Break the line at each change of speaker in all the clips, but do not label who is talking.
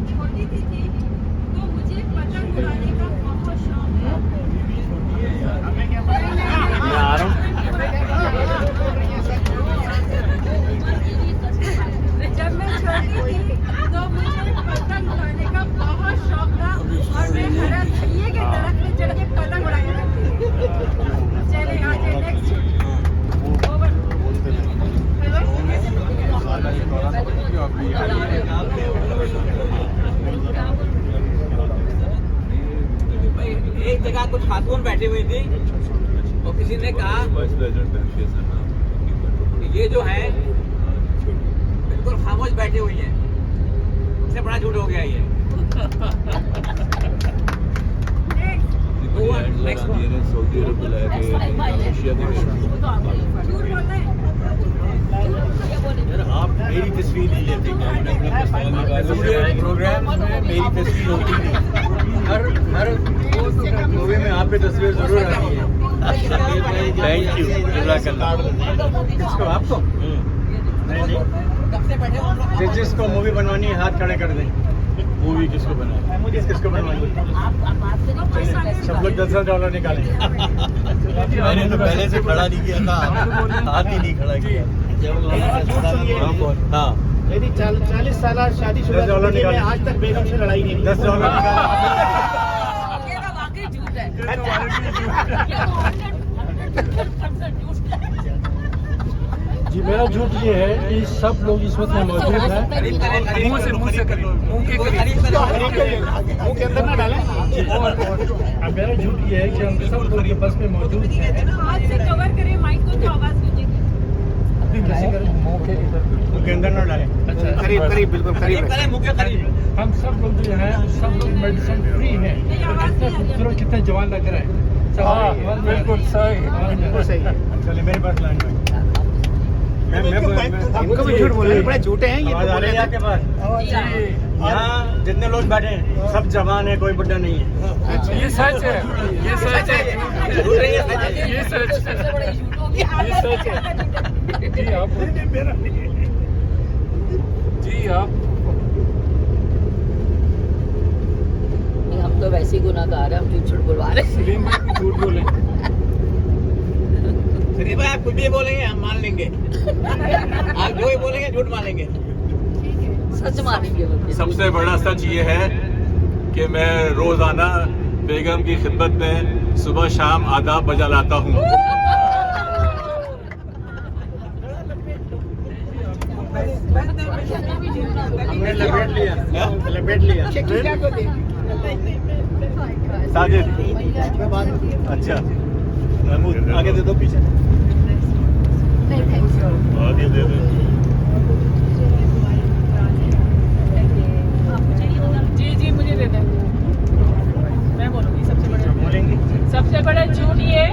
छोटी थी तो मुझे पतंग उड़ाने का बहुत शौक है। जब मैं छोटी थी तो मुझे पतंग उड़ाने का बहुत शौक था और मैं हरा धनिये के दरख्त पे चढ़ के पतंग उड़ाया करती थी। चले आगे नेक्स्ट।
एक जगह कुछ खातून बैठी हुई थी और किसी ने कहा कि ये जो है बिल्कुल खामोश बैठी हुई है, इससे बड़ा झूठ हो गया ये।
सऊदी अरब बुलाया गया, रशिया के आप मेरी तस्वीर नहीं लेते प्रोग्राम में, मेरी तस्वीर होती नहीं। हर मूवी में आप पे तस्वीर जरूर आती है। Thank you. किसको? आपको? नहीं, जिसको मूवी बनवानी है हाथ खड़े कर दें। मूवी किसको बनाए? किसको बनवानी? सब लोग $10,000 निकालेंगे। मैंने तो पहले से खड़ा नहीं किया था, हाथ ही नहीं खड़ा किया। हाँ,
यदि 40 साल शादीशुदा जिंदगी में आज तक बेगम से लड़ाई नहीं।
ये
$10
तो वाकई झूठ है।
जी, मेरा झूठ ये है कि सब लोग इस वक्त मौजूद हैं।
मुंह से कर लो, मुंह के
अंदर ना डालें। मेरा झूठ ये है कि हम सब लोग ये बस में मौजूद हैं।
हाथ से कवर करें माइक को तो आवाज गूंजेगी।
मुंह के अंदर ना डालें। अच्छा, करीब बिल्कुल करीब
करें, मुंह के करीब।
हम सब लोग जो हैं सब लोग मेडिसिन फ्री हैं। कितने खूबसूरत, कितने जवान लग रहे हैं। बिल्कुल सही, बिल्कुल सही। चलिए मेरे पास लाइन में। इनको भी झूठ बोल रहे हैं, बड़े झूठे हैं ये। आपके पास यहाँ जितने लोग बैठे हैं सब जवान है, कोई बुढ़ा नहीं है। अच्छा, ये सच है, ये सच है, ये सच है, ये सच है। जी आप, जी आप।
हम तो वैसे ही गुनाहगार हैं, हम झूठ बुलवा रहे हैं।
सलीम भाई भी झूठ बोले।
सलीम भाई आप कुछ भी बोलेंगे हम मान लेंगे। आप जो ही बोलेंगे झूठ मान लेंगे।
सच मानेंगे।
सबसे बड़ा सच ये है कि मैं रोजाना बेगम की खिदमत में सुबह शाम आदाब बजा लाता हूँ।
लपेट लिया।
साजिद, अच्छा महमूद आगे दे दो, पीछे आगे दे दो।
जी मुझे दे दें। मैं बोलूँगी सबसे बड़ा झूठ ये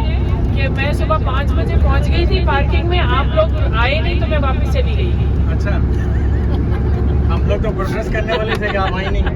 कि मैं सुबह 5 बजे पहुँच गई थी पार्किंग में, आप लोग आए नहीं तो मैं वापस चली गई।
अच्छा, हम लोग तो प्रोसेस करने वाले थे कि आप आई नहीं।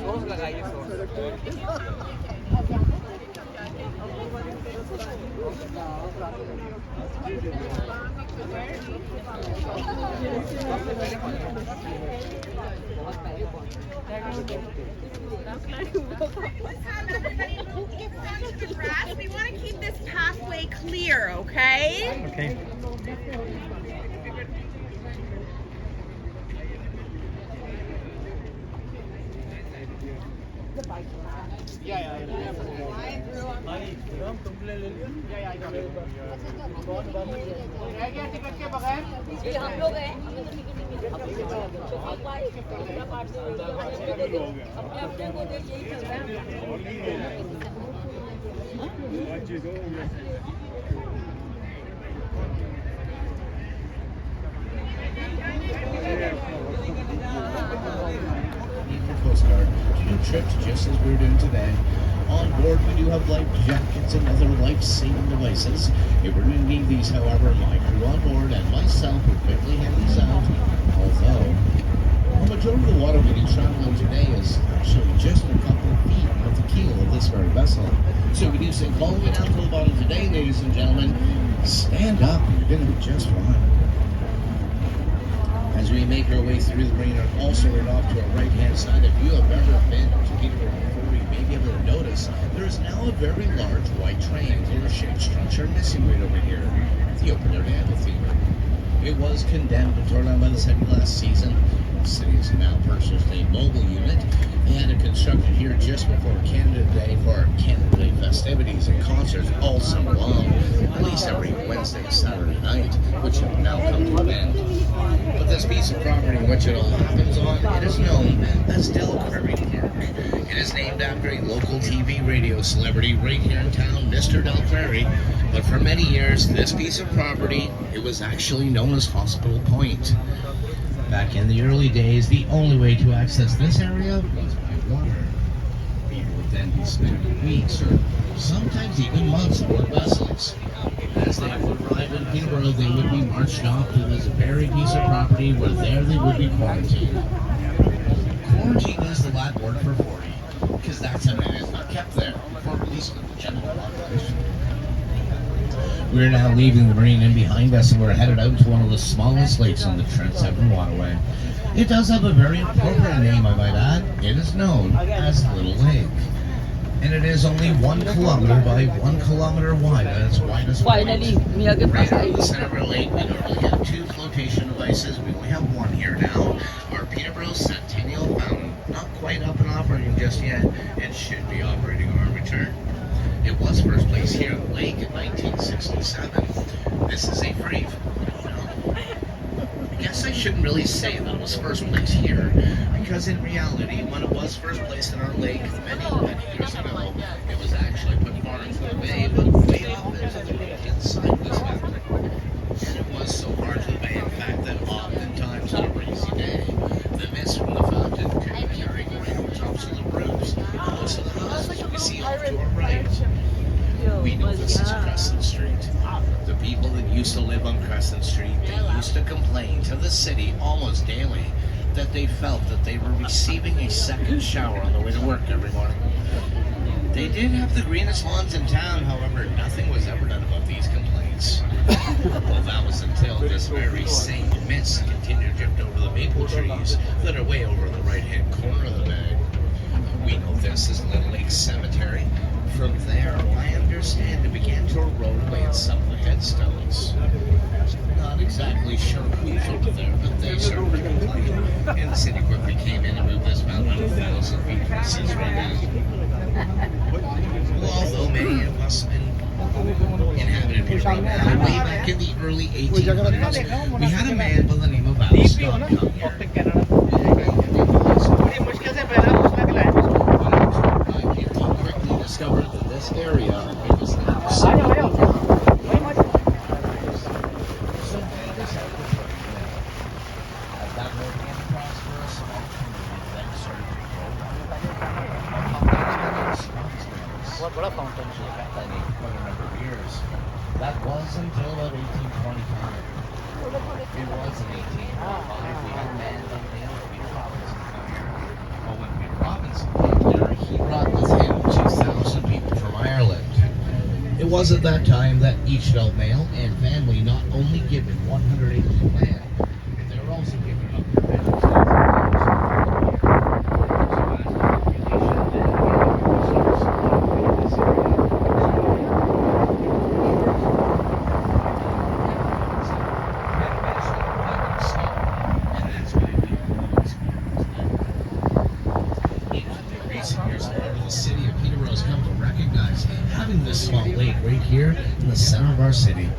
सोस लगाइए
We want to keep this pathway clear, okay?
Okay.
जी हम लोग हैं, हमें तो टिकट नहीं मिला। अपने अपने को देख यही चल रहा है।
Postcard to do trips just as we're doing today. On board, we do have life jackets and other life-saving devices. If we're going to need these, however, my crew on board and myself will quickly hand these out. Although, the majority of the water we do travel in today is actually just a couple of feet off the keel of this very vessel. So we do say, following it down to the bottom today, ladies and gentlemen, stand up and you're going to be just fine. As we make our way through the marina, also right off to our right-hand side, if you have ever been to Peterborough before, you may be able to notice there is now a very large white triangular-shaped structure missing right over here, the open-air amphitheater. It was condemned and torn down by the city last season. The city has now purchased a mobile unit and it constructed here just before Canada Day for our Canada Day festivities and concerts all summer long, at least every Wednesday and Saturday night, which have now come to an end. But this piece of property in which it all happens on, it is known as Delcrary Park. It is named after a local TV radio celebrity right here in town, Mr. Delcrary. But for many years, this piece of property, it was actually known as Hospital Point. Back in the early days, the only way to access this area was by water. People would then be spending weeks or sometimes even months aboard vessels. As they would arrive in Peterborough, they would be marched off to this very piece of property where there they would be quarantined. Quarantine is the Latin word for 40, because that's how it is not kept there before releasing to the general population. We're now leaving the marine in behind us and we're headed out to one of the smallest lakes on the Trent 7 waterway. It does have a very appropriate name, I might add. It is known as Little Lake. And it is only 1 kilometer by 1 kilometer wide at its widest point.
Finally, Mia के
Right
pass
out of the
I.
center of our lake, we normally have 2 flotation devices. We only have 1 here now. Our Peterborough Centennial Fountain. Not quite up and operating just yet. It should be operating on our return. It was first placed here on the lake in 1967. This is a free. I guess I shouldn't really say that it was first placed here, because in reality, when it was first placed in our lake many years ago, it was actually put far into the bay, but way off into the right-hand side of this mountain. And it was so far to the bay, in fact, that oftentimes on a breezy day, the mist from the fountain could be carrying right over tops of the roofs, most of the houses we see off to our right. We know this is Crescent Street. The people that used to live on Crescent Street, they used to complain to the city almost daily that they felt that they were receiving a second shower on the way to work every morning. They did have the greenest lawns in town, however, nothing was ever done about these complaints. Well, that was until this very same mist continued to drift over the maple trees that are way over in the right-hand corner of the bay. We know this as Little Lake Cemetery. From there, I understand it began to erode away at some of the headstones. Not exactly sure who's over there, but they certainly complained. And the city quickly came in and moved this mountain 1,000 feet from the seas right now. Well, although many of us inhabited Peterborough now, way back in the early 1800s, we had a man by the name of Alistair come here. Discovered that this area was now that road began to prosper, a small community then started to grow. What a fountain! Quite a number of years. That was until about 1825. It was in 1825 we had a man by the name of Peter Robinson come here. Well, when Peter Robinson came here, he brought with him 2,000 people from Ireland. It was at that time that each adult male and family not only given 100 acres of land, they were also given up their business. the center of our city.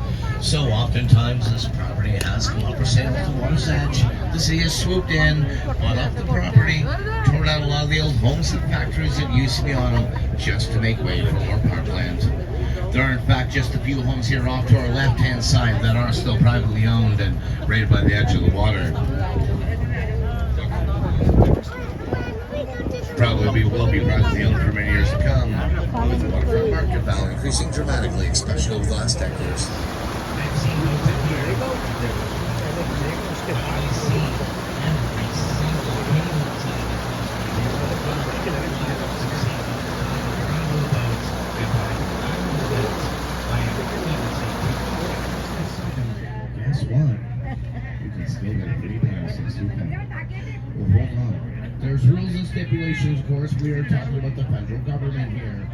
So oftentimes this property has come up for sale at the water's edge. The city has swooped in, bought up the property, torn out a lot of the old homes and factories that used to be on them just to make way for more parkland. There are in fact just a few homes here off to our left-hand side that are still privately owned and right by the edge of the water. Probably will be privately owned for many years to come, with the waterfront market value increasing dramatically, especially over the last decades. Guess what? You can still get a free pass since you can. Well, hold on. There's rules and stipulations, of course. We are talking about the federal government here.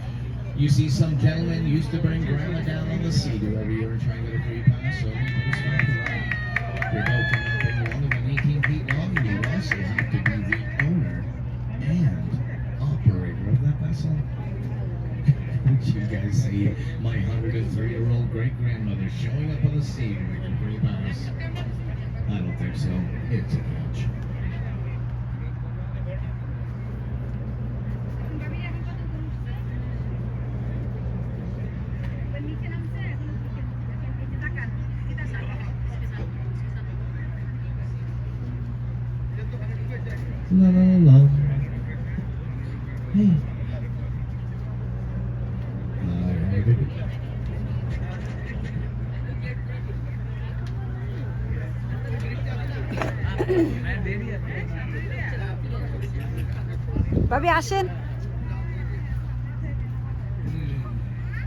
You see, some gentlemen used to bring grandma down on the sea-doo every year and try and get a free pass, so we put a stop to that. Your boat cannot be longer than 18 feet long, and you also have to be the owner and operator of that vessel. Would you guys see my 103-year-old great-grandmother showing up on the sea-doo to get a free pass? I don't think so. It's a catch. La la la la. Hey.
Bobby আসেন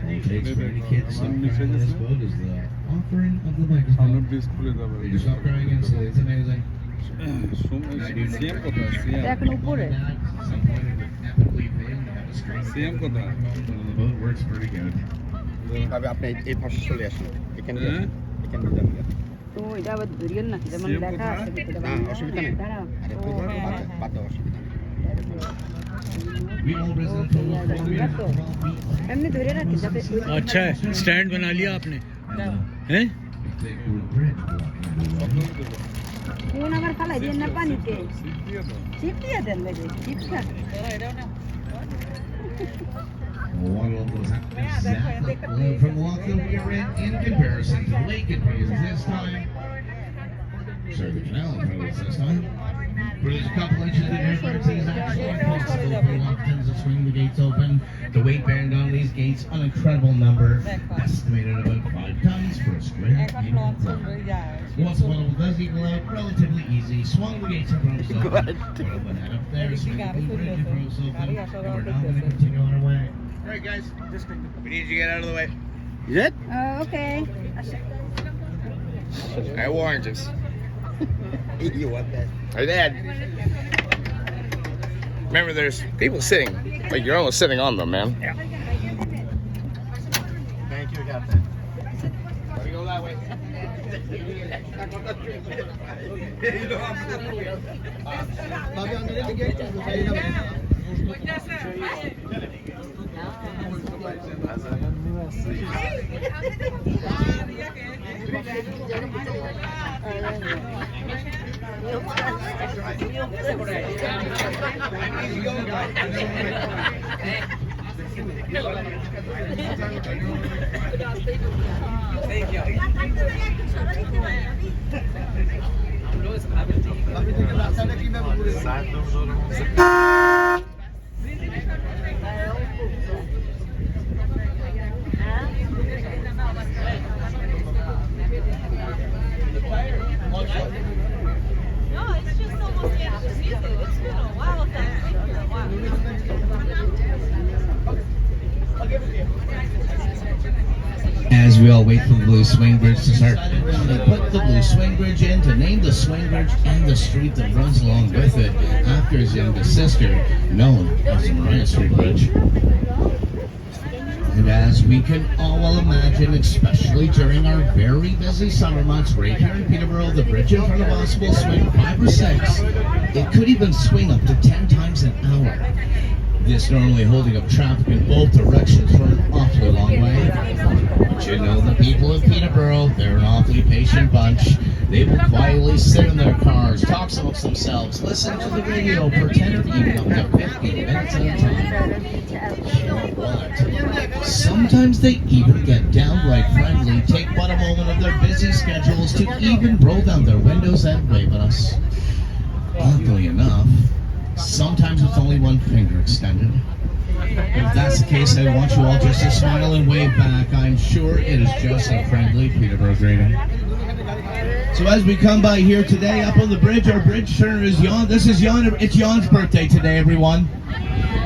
All it takes for any kid to stop crying on this boat is the offering of the microphone. You stop crying instantly. It's amazing.
এখন উপরে
The boat works pretty good.
তবে আপনি এই পাশে চলে আসুন এখানে এখানে
তো এটা আবার ধরিয়েন না যেমন লেখা আছে ভিতরে
না অসুবিধা নেই
দাঁড়াও
আরে বাদ দাও অসুবিধা নেই
We all residents of
এমনি ধরে রাখি যাতে
अच्छा है स्टैंड बना लिया आपने हैं
কোন আবার ফালাই দেন না পানিতে চিপ দিয়ে দেন দেখে চিপ না
One of those exactly from the local we're in comparison to Lake Advance this time. Sorry, the canal in front of us this time. Where there's a couple inches of difference, it is actually impossible for Lockton's to swing the gates open. The weight bearing on these gates, an incredible number, estimated about 5 tons for a square meter of ground. Once one of them does equal out, relatively easy. Swung the gates in front of us open. Open head up there, swing the bridge in front of us open. And we're now going to continue on our way.
Alright guys, we need you to get out of the way.
Is it?
Okay
I have oranges. You want that? I did. Remember, there's people sitting, like you're almost sitting on them, man. Yeah. Thank you, Captain. Let me go that way.
As we all wait for the Blue Swing Bridge to start, they put the Blue Swing Bridge in to name the swing bridge and the street that runs along with it after his youngest sister, known as the Mariah Street Bridge. And as we can all well imagine, especially during our very busy summer months right here in Peterborough, the bridge in front of us will swing 5 or 6. It could even swing up to 10 times an hour. This normally holding up traffic in both directions for an awfully long way. But you know the people of Peterborough, they're an awfully patient bunch. They will quietly sit in their cars, talk amongst themselves, listen to the radio for 10 or even up to 15 minutes at a time. You know what? Sometimes they even get downright friendly, take but a moment of their busy schedules to even roll down their windows and wave at us. Oddly enough, sometimes it's only one finger extended. If that's the case, I want you all just to smile and wave back. I'm sure it is just a friendly Peterborough greeting. So as we come by here today, up on the bridge, our bridge turner is Jan. This is Jan. It's Jan's birthday today, everyone.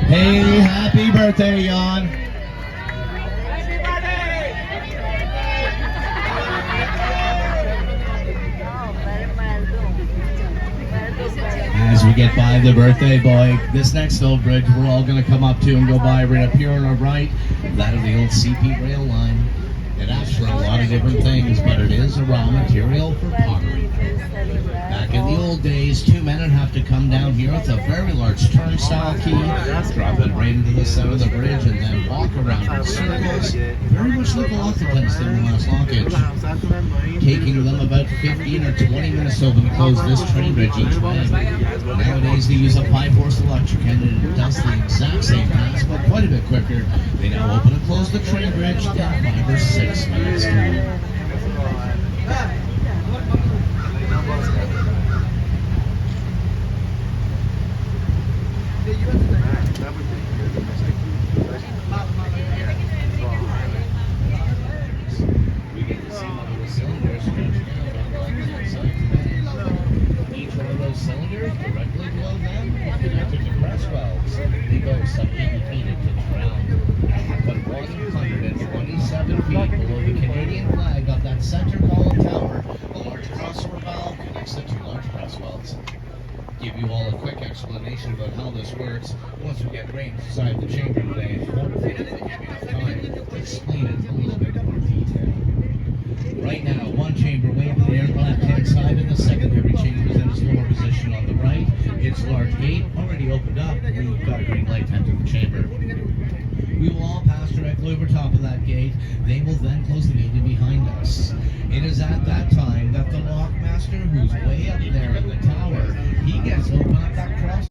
Hey, happy birthday, Jan. As we get by the birthday boy, this next old bridge we're all going to come up to and go by right up here on our right. That is the old CP rail line. It asks for a lot of different things, but it is a raw material for pottery. Back in the old days, two men would have to come down here with a very large turnstile key, drop it right into the center of the bridge, and then walk around in circles, very much like a occupants in the last lockage. Taking them about 15 or 20 minutes to open and close this train bridge each way. Nowadays, they use a 5-horse electric engine, and it does the exact same task, but quite a bit quicker. They now open and close the train bridge in 5 or 6 minutes time. We get to see one of the cylinders stretching out on the left-hand side today. Each one of those cylinders, directly below them, is connected to press valves. They go some 80 feet into the ground. But 127 feet below the Canadian flag of that center column tower, a large crossover valve connects the two large press valves. Give you all a quick explanation about how this works once we get right inside the chamber today. Hopefully it'll give you enough time to explain it in a little bit more detail. Right now, one chamber way up there on the left-hand side, and the secondary chamber is in its lower position on the right. Its large gate already opened up, and we've got a green light to enter the chamber. We will all pass directly over top of that gate. They will then close the gate in behind us. It is at that time that the lockmaster, who's way up there in the tower, he gets to open up that cross